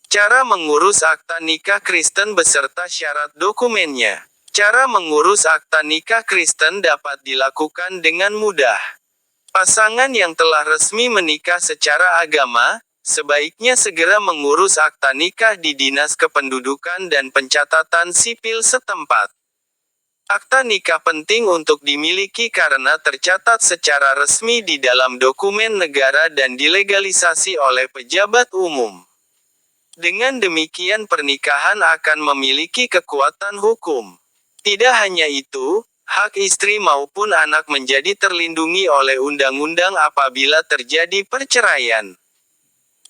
Cara mengurus akta nikah Kristen beserta syarat dokumennya. Cara mengurus akta nikah Kristen dapat dilakukan dengan mudah. Pasangan yang telah resmi menikah secara agama, sebaiknya segera mengurus akta nikah di Dinas Kependudukan dan Pencatatan Sipil setempat. Akta nikah penting untuk dimiliki karena tercatat secara resmi di dalam dokumen negara dan dilegalisasi oleh pejabat umum. Dengan demikian pernikahan akan memiliki kekuatan hukum. Tidak hanya itu, hak istri maupun anak menjadi terlindungi oleh undang-undang apabila terjadi perceraian.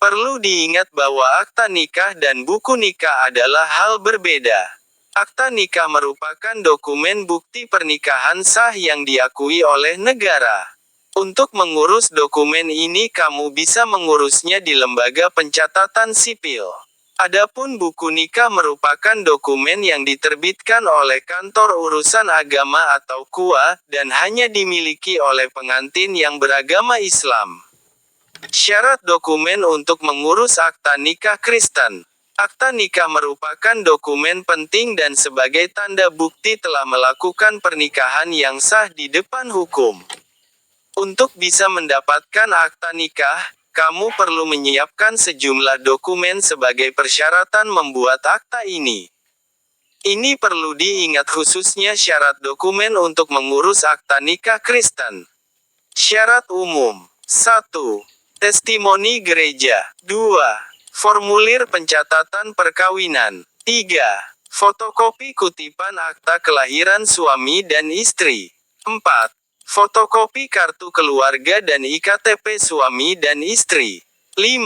Perlu diingat bahwa akta nikah dan buku nikah adalah hal berbeda. Akta nikah merupakan dokumen bukti pernikahan sah yang diakui oleh negara. Untuk mengurus dokumen ini kamu bisa mengurusnya di lembaga pencatatan sipil. Adapun buku nikah merupakan dokumen yang diterbitkan oleh kantor urusan agama atau KUA, dan hanya dimiliki oleh pengantin yang beragama Islam. Syarat dokumen untuk mengurus akta nikah Kristen. Akta nikah merupakan dokumen penting dan sebagai tanda bukti telah melakukan pernikahan yang sah di depan hukum. Untuk bisa mendapatkan akta nikah, kamu perlu menyiapkan sejumlah dokumen sebagai persyaratan membuat akta ini. Ini perlu diingat khususnya syarat dokumen untuk mengurus akta nikah Kristen. Syarat umum. 1. Testimoni gereja. 2. Formulir pencatatan perkawinan. 3. Fotokopi kutipan akta kelahiran suami dan istri. 4. Fotokopi kartu keluarga dan IKTP suami dan istri. 5.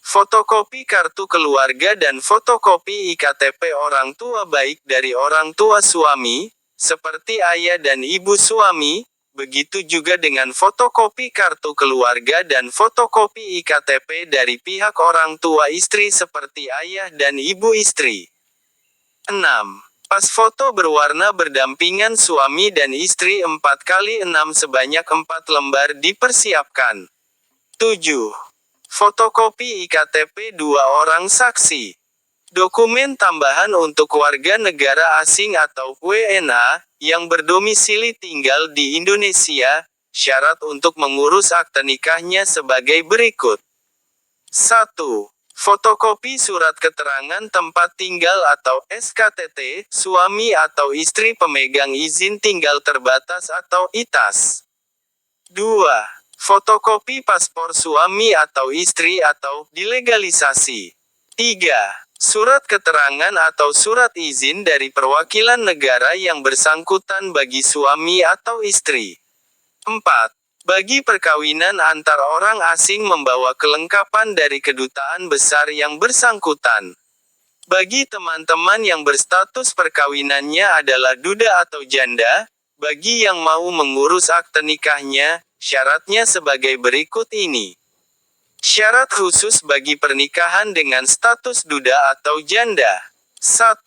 Fotokopi kartu keluarga dan fotokopi IKTP orang tua baik dari orang tua suami, seperti ayah dan ibu suami, begitu juga dengan fotokopi kartu keluarga dan fotokopi IKTP dari pihak orang tua istri seperti ayah dan ibu istri. 6. Pas foto berwarna berdampingan suami dan istri 4x6 sebanyak 4 lembar dipersiapkan. 7. Fotokopi IKTP 2 orang saksi. Dokumen tambahan untuk warga negara asing atau WNA, yang berdomisili tinggal di Indonesia, syarat untuk mengurus akte nikahnya sebagai berikut. 1. Fotokopi surat keterangan tempat tinggal atau SKTT, suami atau istri pemegang izin tinggal terbatas atau ITAS. 2. Fotokopi paspor suami atau istri atau dilegalisasi. 3. Surat keterangan atau surat izin dari perwakilan negara yang bersangkutan bagi suami atau istri. 4. Bagi perkawinan antar orang asing membawa kelengkapan dari kedutaan besar yang bersangkutan. Bagi teman-teman yang berstatus perkawinannya adalah duda atau janda, bagi yang mau mengurus akte nikahnya, syaratnya sebagai berikut ini. Syarat khusus bagi pernikahan dengan status duda atau janda. 1.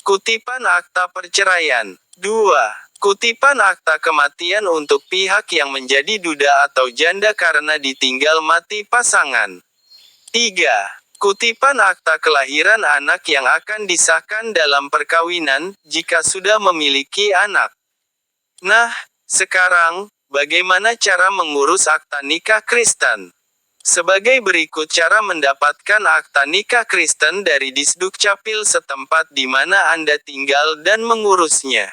Kutipan akta perceraian. 2. Kutipan akta kematian untuk pihak yang menjadi duda atau janda karena ditinggal mati pasangan. 3. Kutipan akta kelahiran anak yang akan disahkan dalam perkawinan, jika sudah memiliki anak. Nah, sekarang, bagaimana cara mengurus akta nikah Kristen? Sebagai berikut cara mendapatkan akta nikah Kristen dari Disdukcapil setempat di mana Anda tinggal dan mengurusnya.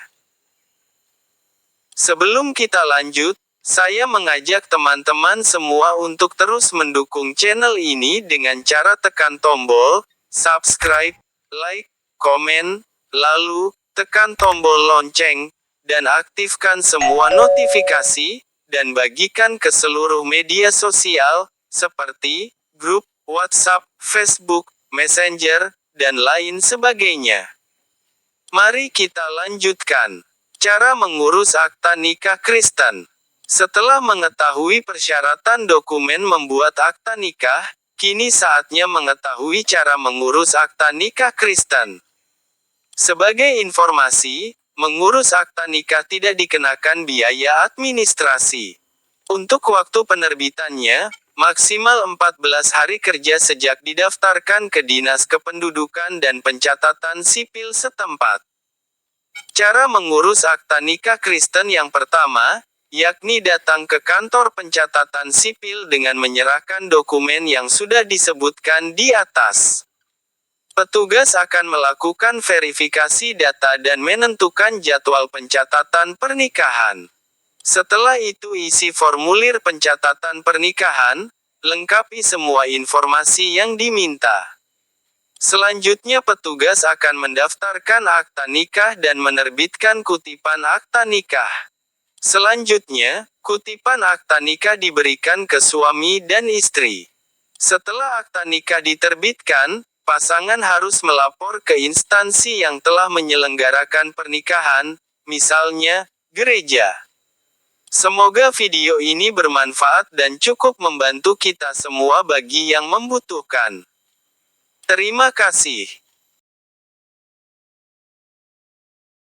Sebelum kita lanjut, saya mengajak teman-teman semua untuk terus mendukung channel ini dengan cara tekan tombol subscribe, like, komen, lalu tekan tombol lonceng, dan aktifkan semua notifikasi, dan bagikan ke seluruh media sosial, seperti grup, WhatsApp, Facebook, Messenger, dan lain sebagainya. Mari kita lanjutkan. Cara mengurus akta nikah Kristen. Setelah mengetahui persyaratan dokumen membuat akta nikah, kini saatnya mengetahui cara mengurus akta nikah Kristen. Sebagai informasi, mengurus akta nikah tidak dikenakan biaya administrasi. Untuk waktu penerbitannya, Maksimal 14 hari kerja sejak didaftarkan ke Dinas Kependudukan dan Pencatatan Sipil setempat. Cara mengurus akta nikah Kristen yang pertama, yakni datang ke kantor pencatatan sipil dengan menyerahkan dokumen yang sudah disebutkan di atas. Petugas akan melakukan verifikasi data dan menentukan jadwal pencatatan pernikahan. Setelah itu isi formulir pencatatan pernikahan, lengkapi semua informasi yang diminta. Selanjutnya petugas akan mendaftarkan akta nikah dan menerbitkan kutipan akta nikah. Selanjutnya, kutipan akta nikah diberikan ke suami dan istri. Setelah akta nikah diterbitkan, pasangan harus melapor ke instansi yang telah menyelenggarakan pernikahan, misalnya, gereja. Semoga video ini bermanfaat dan cukup membantu kita semua bagi yang membutuhkan. Terima kasih.